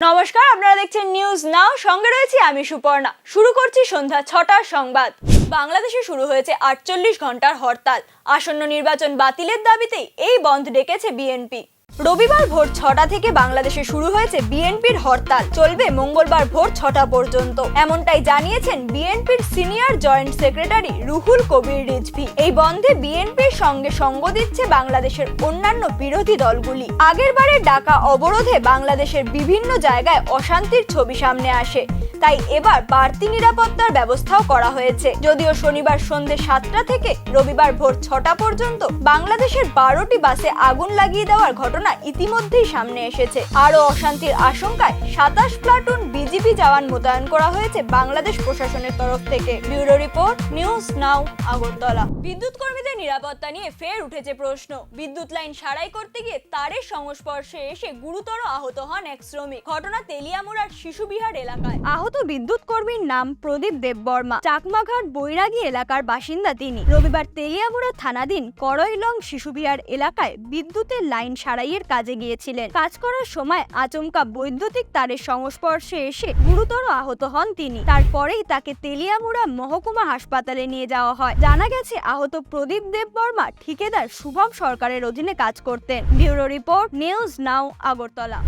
নমস্কার, আপনারা দেখছেন নিউজ নাও, সঙ্গে রয়েছি আমি সুপর্ণা। শুরু করছি সন্ধ্যা ৬টার সংবাদ। বাংলাদেশে শুরু হয়েছে ৪৮ ঘন্টার হরতাল। আসন্ন নির্বাচন বাতিলের দাবিতেই এই বন্ধ ডেকেছে বিএনপি। রবিবার ভোর ৬টা থেকে বাংলাদেশে শুরু হয়েছে বিএনপির হরতাল, চলবে মঙ্গলবার ভোর ৬টা পর্যন্ত। এমনটাই জানিয়েছেন বিএনপির senior joint secretary Ruhul Kabir Rizvi. এই বন্ধে বিএনপির সঙ্গে সঙ্গ দিচ্ছে বাংলাদেশের অন্যান্য বিরোধী দলগুলি। আগেরবারে ডাকা অবরোধে বাংলাদেশের বিভিন্ন জায়গায় অশান্তির ছবি সামনে আসে, তাই এবার বাড়তি নিরাপত্তার ব্যবস্থাও করা হয়েছে। যদিও শনিবার সন্ধ্যে ৭টা থেকে রবিবার ভোর ৬টা পর্যন্ত বাংলাদেশের ১২টি বাসে আগুন লাগিয়ে দেওয়ার ঘটনা ইতিমধ্যেই সামনে এসেছে। আরও অশান্তির আশঙ্কায় ২৭ প্লাটুন বিজিবি জওয়ান মোতায়েন করা হয়েছে বাংলাদেশ প্রশাসনের তরফ থেকে। Bureau report, news now, Agartala. বিদ্যুৎ কর্মীদের নিরাপত্তা নিয়ে ফের উঠেছে প্রশ্ন। বিদ্যুৎ লাইন সারাই করতে গিয়ে তারের সংস্পর্শে এসে গুরুতর আহত হন এক শ্রমিক। ঘটনা তেলিয়ামুড়ার শিশুবিহার এলাকায়। আহত বিদ্যুৎ কর্মীর নাম প্রদীপ দেববর্মা। চাকমাঘাট বৈরাগী এলাকার বাসিন্দা তিনি। রবিবার তেলিয়ামুড়া থানাধীন করইলং শিশুবিহার এলাকায় বিদ্যুতের লাইন সারাইয়ের কাজে গিয়েছিলেন। কাজ করার সময় আচমকা বৈদ্যুতিক তারের সংস্পর্শে এসে গুরুতর আহত হন তিনি। তারপরেই তাকে তেলিয়ামুড়া মহকুমা হাসপাতালে নিয়ে যাওয়া হয়। জানা গেছে আহত প্রদীপ দেববর্মা ঠিকাদার শুভম সরকারের অধীনে কাজ করতেন। Bureau report, news now, Agartala.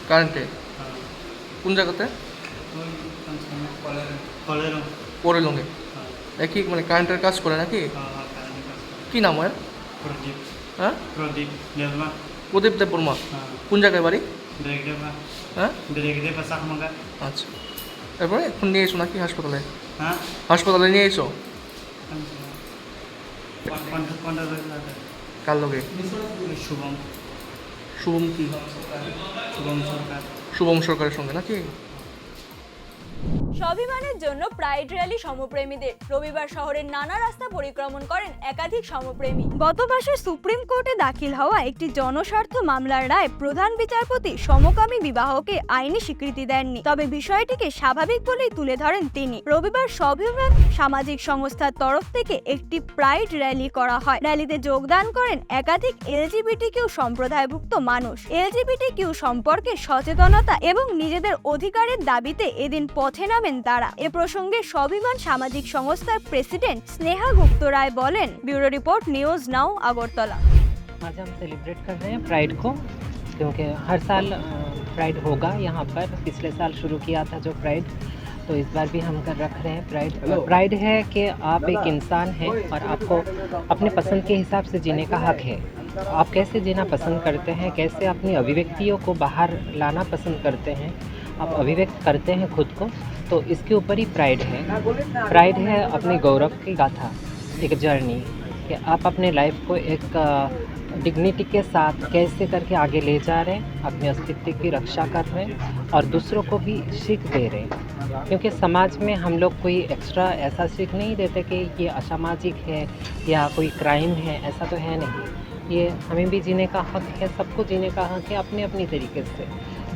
কারেন্টে কোন জায়গাতে? করইলংয়ে। একই মানে কারেন্টের কাজ করে নাকি? কি নাম ওর? প্রদীপ। হ্যাঁ, প্রদীপ দেববর্মা। প্রদীপ দেববর্মা। কোন জায়গায় বাড়ি? ব্রেকডেবা। হ্যাঁ, ব্রেকডেবা চাকমাঘাট। আচ্ছা। এরপরে এখন নিয়ে এসো নাকি হাসপাতালে? হ্যাঁ, হাসপাতালে নিয়ে এসো। কার লগে? শুভম। শুভম কি? শুভম সরকার। শুভম সরকারের সঙ্গে নাকি? স্বাভিমানের জন্য প্রাইড র্যালি সমপ্রেমীদের। রবিবার শহরের নানা রাস্তা পরিক্রমণ করেন একাধিক সমপ্রেমী। গত মাসে সুপ্রিম কোর্টে দাখিল হওয়া একটি জনস্বার্থ মামলার রায় প্রধান বিচারপতি সমকামী বিবাহকে আইনি স্বীকৃতি দেননি, তবে বিষয়টিকে স্বাভাবিক বলেই তুলে ধরেন তিনি। রবিবার স্বাভিমান সামাজিক সংস্থার তরফ থেকে একটি প্রাইড র্যালি করা হয়। র্যালিতে যোগদান করেন একাধিক এলজিবিটিকিউ সম্প্রদায়ভুক্ত মানুষ। এলজিবিটিকিউ সম্পর্কে সচেতনতা এবং নিজেদের অধিকারের দাবিতে এদিন পথে নামেন তারা। এ প্রসঙ্গে স্বাভিমান সামাজিক সংস্থার প্রেসিডেন্ট স্নেহা গুপ্ত রায় বলেন। Bureau report, news now, Agartala. आज हम सेलिब्रेट कर रहे हैं प्राइड को, क्योंकि हर साल प्राइड होगा यहाँ पर। पिछले साल शुरू किया था जो प्राइड, तो इस बार भी हम रख रहे हैं प्राइड। प्राइड है कि आप एक इंसान हैं और आपको अपने पसंद के हिसाब से जीने का हक है। आप कैसे जीना पसंद करते हैं, कैसे अपनी अभिव्यक्तियों को बाहर लाना पसंद करते हैं, आप अभिव्यक्त करते हैं खुद को, तो इसके ऊपर ही प्राइड है। प्राइड है अपने गौरव की गाथा, एक जर्नी कि आप अपने लाइफ को एक डिग्निटी के साथ कैसे करके आगे ले जा रहे हैं, अपने अस्तित्व की रक्षा कर रहे हैं और दूसरों को भी सीख दे रहे हैं। क्योंकि समाज में हम लोग कोई एक्स्ट्रा ऐसा सीख नहीं देते कि ये असामाजिक है या कोई क्राइम है, ऐसा तो है नहीं। ये हमें भी जीने का हक है, सबको जीने का हक है अपने अपनी तरीके से।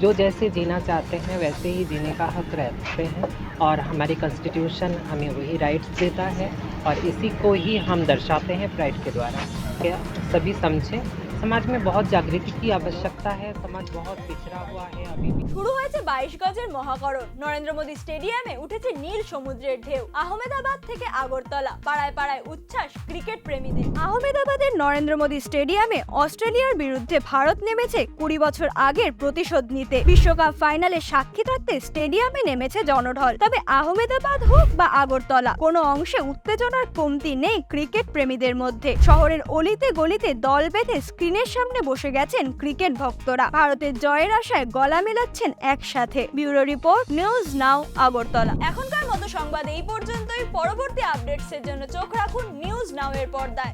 जो जैसे जीना चाहते हैं वैसे ही जीने का हक रखते हैं और हमारी कॉन्स्टिट्यूशन हमें वही राइट्स देता है और इसी को ही हम दर्शाते हैं प्राइड के द्वारा। क्या सभी समझें, समाज में बहुत जागृति की आवश्यकता है, समाज बहुत पिछड़ा हुआ है अभी भी। শুরু হয়েছে 22 গজের মহাকরণ। নরেন্দ্র মোদী স্টেডিয়ামে উঠেছে নীল সমুদ্রের ঢেউ। আহমেদাবাদ থেকে আগরতলা, পাড়ায় পাড়ায় উচ্ছ্বাস ক্রিকেট প্রেমীদের। আহমেদাবাদের নরেন্দ্র মোদী স্টেডিয়ামে অস্ট্রেলিয়ার বিরুদ্ধে ভারত নেমেছে 20 বছর আগের প্রতিশোধ নিতে। বিশ্বকাপ ফাইনালে সাক্ষী থাকতে স্টেডিয়ামে নেমেছে জনঢল। তবে আহমেদাবাদ হোক বা আগরতলা, কোনো অংশে উত্তেজনার কমতি নেই ক্রিকেট প্রেমীদের মধ্যে। শহরের অলিতে গলিতে দল বেঁধে স্ক্রিনের সামনে বসে গেছেন ক্রিকেট ভক্তরা। ভারতের জয়ের আশায় গলা মেলাচ্ছেন একসাথে। Bureau report, news now, Agartala. এখনকার মতো সংবাদ এই পর্যন্তই। পরবর্তী আপডেটসের জন্য চোখ রাখুন নিউজ নাও এর পর্দায়।